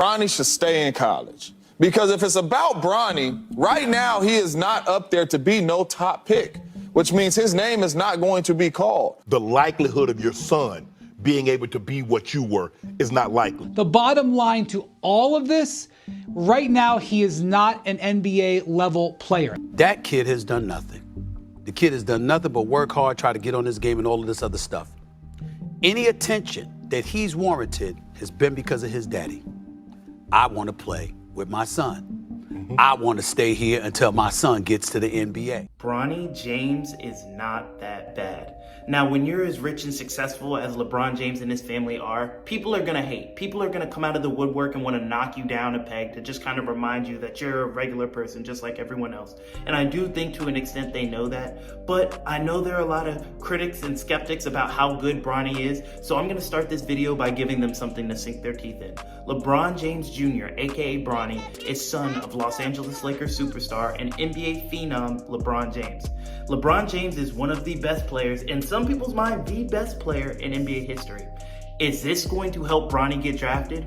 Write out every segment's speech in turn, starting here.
Bronny should stay in college. Because if it's about Bronny, right now he is not up there to be no top pick, which means his name is not going to be called. The likelihood of your son being able to be what you were is not likely. The bottom line to all of this, right now he is not an NBA level player. That kid has done nothing. The kid has done nothing but work hard, try to get on this game and all of this other stuff. Any attention that he's warranted has been because of his daddy. I want to play with my son. I want to stay here until my son gets to the NBA. Bronny James is not that bad. Now, when you're as rich and successful as LeBron James and his family are, people are gonna hate. People are gonna come out of the woodwork and want to knock you down a peg to just kind of remind you that you're a regular person just like everyone else. And I do think to an extent they know that, but I know there are a lot of critics and skeptics about how good Bronny is, so I'm gonna start this video by giving them something to sink their teeth in. Lebron James Jr, aka Bronny, is son of Los Angeles Lakers superstar and NBA phenom LeBron James. LeBron James is one of the best players, in some people's mind, the best player in NBA history. Is this going to help Bronny get drafted?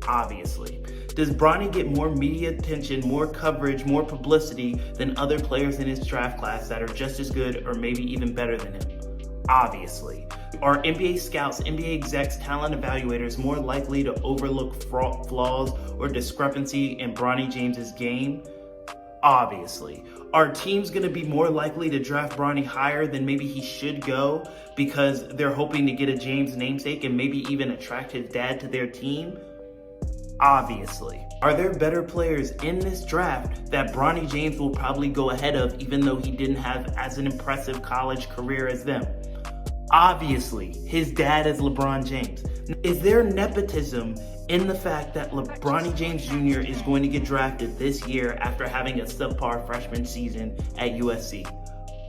Obviously. Does Bronny get more media attention, more coverage, more publicity than other players in his draft class that are just as good or maybe even better than him? Obviously. Are NBA scouts, NBA execs, talent evaluators more likely to overlook flaws or discrepancy in Bronny James's game? Obviously. Are teams going to be more likely to draft Bronny higher than maybe he should go because they're hoping to get a James namesake and maybe even attract his dad to their team? Obviously. Are there better players in this draft that Bronny James will probably go ahead of even though he didn't have as an impressive college career as them? Obviously. His dad is LeBron James. Is there nepotism in the fact that Bronny James Jr. is going to get drafted this year after having a subpar freshman season at USC?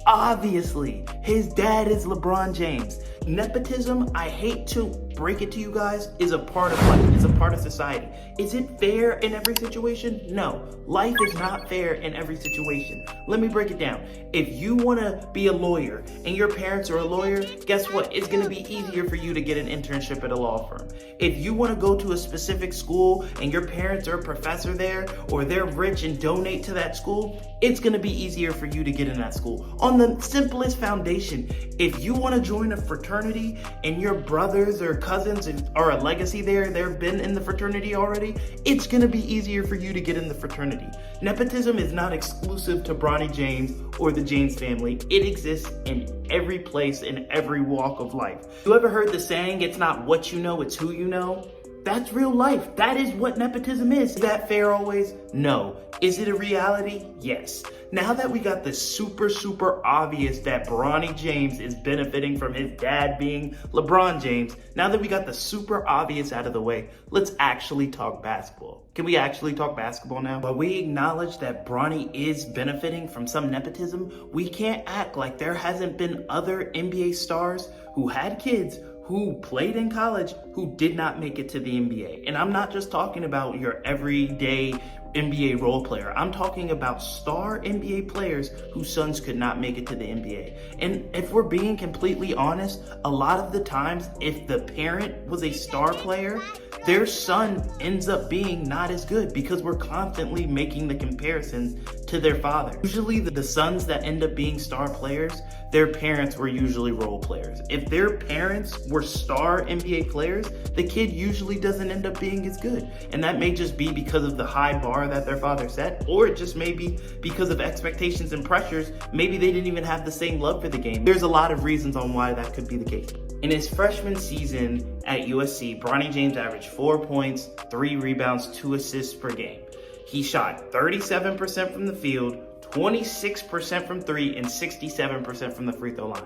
Obviously, his dad is LeBron James. Nepotism, I hate to break it to you guys, is a part of life, is a part of society. Is it fair in every situation? No. Life is not fair in every situation. Let me break it down. If you want to be a lawyer and your parents are a lawyer, guess what? It's going to be easier for you to get an internship at a law firm. If you want to go to a specific school and your parents are a professor there or they're rich and donate to that school, it's going to be easier for you to get in that school. On the simplest foundation, if you want to join a fraternity and your brothers or cousins are a legacy there, they've been in the fraternity already, it's going to be easier for you to get in the fraternity. Nepotism is not exclusive to Bronny James or the James family. It exists in every place, in every walk of life. You ever heard the saying, it's not what you know, it's who you know? That's real life. That is what nepotism is. Is that fair always? No. Is it a reality? Yes. Now that we got the super obvious that Bronny James is benefiting from his dad being LeBron James, now that we got the super obvious out of the way, let's actually talk basketball. Can we actually talk basketball now? While we acknowledge that Bronny is benefiting from some nepotism, we can't act like there hasn't been other NBA stars who had kids who played in college who did not make it to the NBA. And I'm not just talking about your everyday NBA role player. I'm talking about star NBA players whose sons could not make it to the NBA. And if we're being completely honest, a lot of the times, if the parent was a star player, their son ends up being not as good because we're constantly making the comparisons to their father. Usually the sons that end up being star players, their parents were usually role players. If their parents were star NBA players, the kid usually doesn't end up being as good. And that may just be because of the high bar that their father set, or it just may be because of expectations and pressures. Maybe they didn't even have the same love for the game. There's a lot of reasons on why that could be the case. In his freshman season at USC, Bronny James averaged 4 points, 3 rebounds, 2 assists per game. He shot 37% from the field, 26% from 3, and 67% from the free throw line.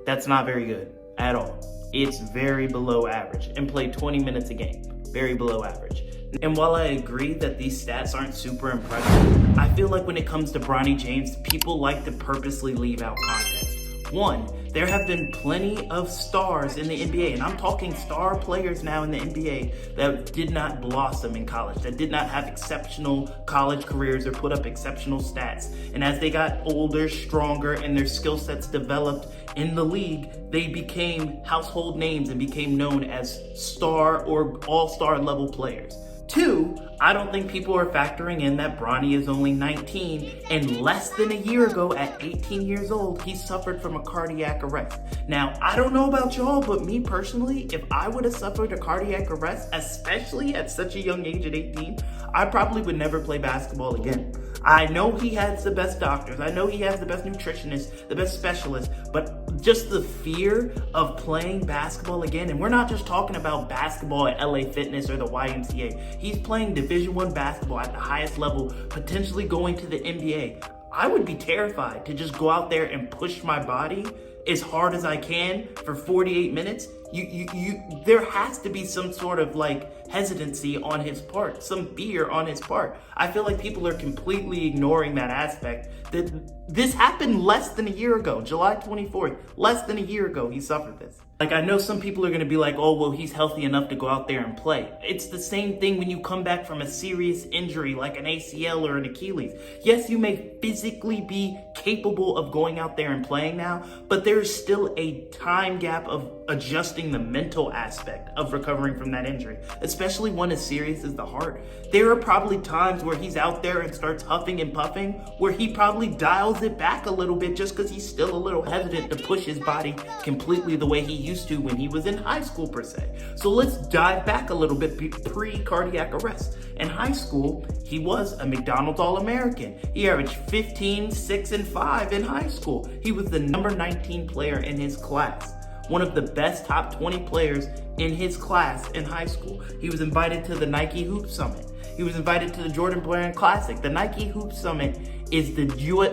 That's not very good at all. It's very below average, and played 20 minutes a game. Very below average. And while I agree that these stats aren't super impressive, I feel like when it comes to Bronny James, people like to purposely leave out context. One, There have been plenty of stars in the NBA, and I'm talking star players now in the NBA that did not blossom in college, that did not have exceptional college careers or put up exceptional stats. And as they got older, stronger, and their skill sets developed in the league, they became household names and became known as star or all-star level players. Two, I don't think people are factoring in that Bronny is only 19, and less than a year ago, at 18 years old, he suffered from a cardiac arrest. Now, I don't know about y'all, but me personally, if I would have suffered a cardiac arrest, especially at such a young age at 18, I probably would never play basketball again. I know he has the best doctors, I know he has the best nutritionists, the best specialists, but just the fear of playing basketball again, and we're not just talking about basketball at LA Fitness or the YMCA. He's playing Division I basketball at the highest level, potentially going to the NBA. I would be terrified to just go out there and push my body as hard as I can for 48 minutes. There has to be some sort of like hesitancy on his part, some fear on his part. I feel like people are completely ignoring that aspect. That this happened less than a year ago, July 24th, less than a year ago he suffered this. Like, I know some people are gonna be like, oh, well, he's healthy enough to go out there and play. It's the same thing when you come back from a serious injury like an ACL or an Achilles. Yes, you may physically be capable of going out there and playing now, but there's still a time gap of adjusting the mental aspect of recovering from that injury, especially one as serious as the heart. There are probably times where he's out there and starts huffing and puffing, where he probably dials it back a little bit just because he's still a little hesitant to push his body completely the way he used to when he was in high school per se. So let's dive back a little bit pre-cardiac arrest. In high school, he was a McDonald's All-American. He averaged 15, 6, and 5 in high school. He was the number 19 player in his class, one of the best top 20 players in his class in high school. He was invited to the Nike Hoop Summit. He was invited to the Jordan Brand Classic. The Nike Hoop Summit is the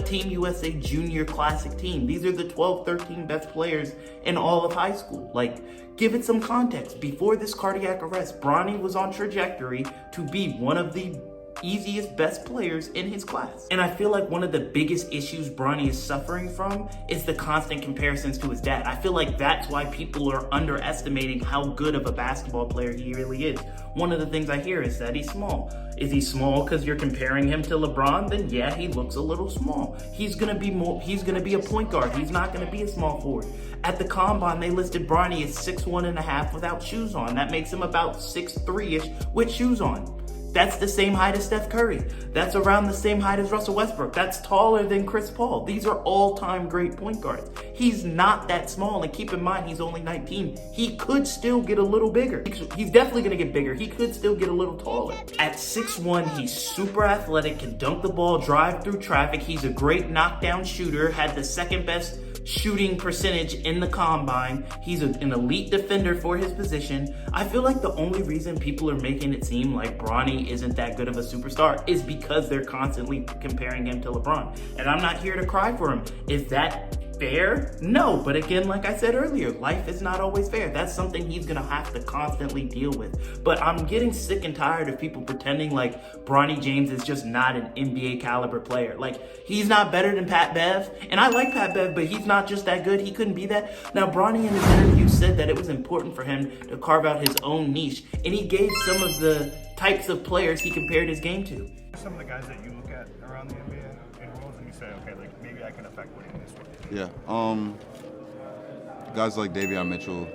Team USA Junior Classic team. These are the 12, 13 best players in all of high school. Like, give it some context. Before this cardiac arrest, Bronny was on trajectory to be one of the easiest, best players in his class. And I feel like one of the biggest issues Bronny is suffering from is the constant comparisons to his dad. I feel like that's why people are underestimating how good of a basketball player he really is. One of the things I hear is that he's small. Is he small because you're comparing him to LeBron? Then yeah, he looks a little small. He's gonna be a point guard. He's not gonna be a small forward. At the combine, they listed Bronny as 6'1.5" without shoes on. That makes him about 6'3"-ish with shoes on. That's the same height as Steph Curry. That's around the same height as Russell Westbrook. That's taller than Chris Paul. These are all-time great point guards. He's not that small, and keep in mind, he's only 19. He could still get a little bigger. He's definitely gonna get bigger. He could still get a little taller. At 6'1", he's super athletic, can dunk the ball, drive through traffic. He's a great knockdown shooter, had the second best shooting percentage in the combine. He's an elite defender for his position. I feel like the only reason people are making it seem like Bronny isn't that good of a superstar is because they're constantly comparing him to LeBron. And I'm not here to cry for him. Is that fair? No, but again, like I said earlier, life is not always fair. That's something he's gonna have to constantly deal with. But I'm getting sick and tired of people pretending like Bronny James is just not an NBA caliber player. Like, he's not better than Pat Bev, and I like Pat Bev, but he's not just that good. He couldn't be that. Now, Bronny in his interview said that it was important for him to carve out his own niche, and he gave some of the types of players he compared his game to. Some of the guys that you look at around the NBA in roles and you say, okay, like maybe I can affect winning this one. Yeah, guys like Davion Mitchell,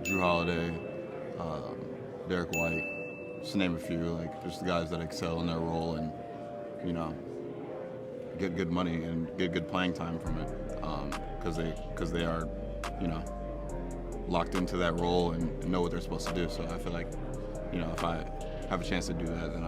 Drew Holiday, Derek White, just to name a few, like just the guys that excel in their role and, you know, get good money and get good playing time from it, because they are, you know, locked into that role and know what they're supposed to do. So I feel like, you know, if I have a chance to do that, then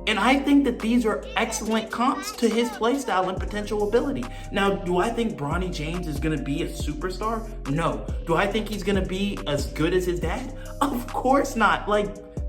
And I think that these are excellent comps to his play style and potential ability. Now, do I think Bronny James is gonna be a superstar? No. Do I think he's gonna be as good as his dad? Of course not. Like,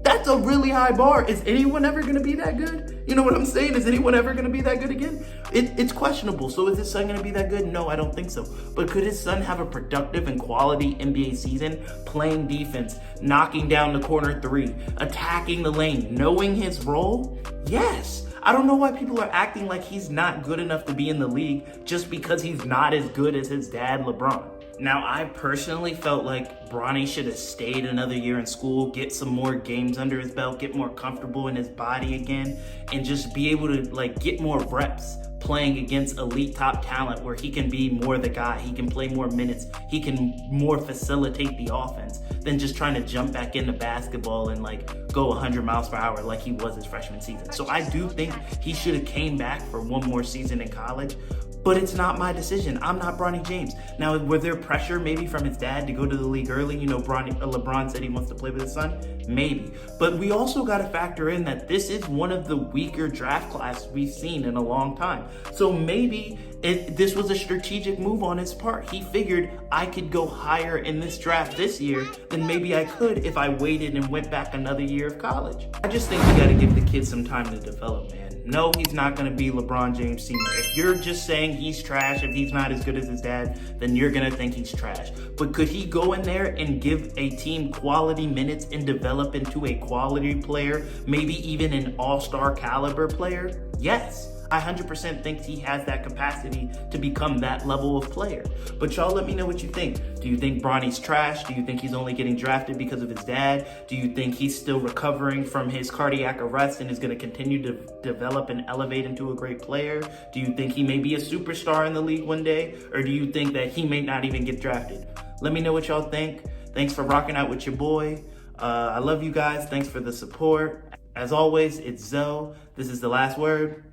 That's a really high bar. Is anyone ever going to be that good? You know what I'm saying? Is anyone ever going to be that good again? It's questionable. So is his son going to be that good? No, I don't think so. But could his son have a productive and quality NBA season, playing defense, knocking down the corner three, attacking the lane, knowing his role? Yes. I don't know why people are acting like he's not good enough to be in the league just because he's not as good as his dad, LeBron. Now, I personally felt like Bronny should have stayed another year in school, get some more games under his belt, get more comfortable in his body again, and just be able to get more reps playing against elite top talent where he can be more the guy, he can play more minutes, he can more facilitate the offense than just trying to jump back into basketball and go 100 miles per hour like he was his freshman season. So I do think he should have came back for one more season in college. But it's not my decision. I'm not Bronny James. Now, were there pressure maybe from his dad to go to the league early? LeBron said he wants to play with his son. Maybe. But we also got to factor in that this is one of the weaker draft classes we've seen in a long time. So maybe this was a strategic move on his part. He figured I could go higher in this draft this year than maybe I could if I waited and went back another year of college. I just think we got to give the kid some time to develop, man. No, he's not going to be LeBron James Sr. If you're just saying he's trash, if he's not as good as his dad, then you're going to think he's trash. But could he go in there and give a team quality minutes and develop into a quality player, maybe even an all-star caliber player? Yes. I 100% think he has that capacity to become that level of player. But y'all let me know what you think. Do you think Bronny's trash? Do you think he's only getting drafted because of his dad? Do you think he's still recovering from his cardiac arrest and is going to continue to develop and elevate into a great player? Do you think he may be a superstar in the league one day? Or do you think that he may not even get drafted? Let me know what y'all think. Thanks for rocking out with your boy. I love you guys. Thanks for the support. As always, it's Zoe. This is The Last Word.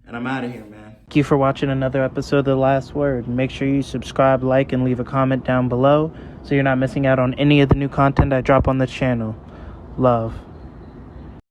And I'm out of here, man. Thank you for watching another episode of The Last Word. Make sure you subscribe, like, and leave a comment down below so you're not missing out on any of the new content I drop on this channel. Love.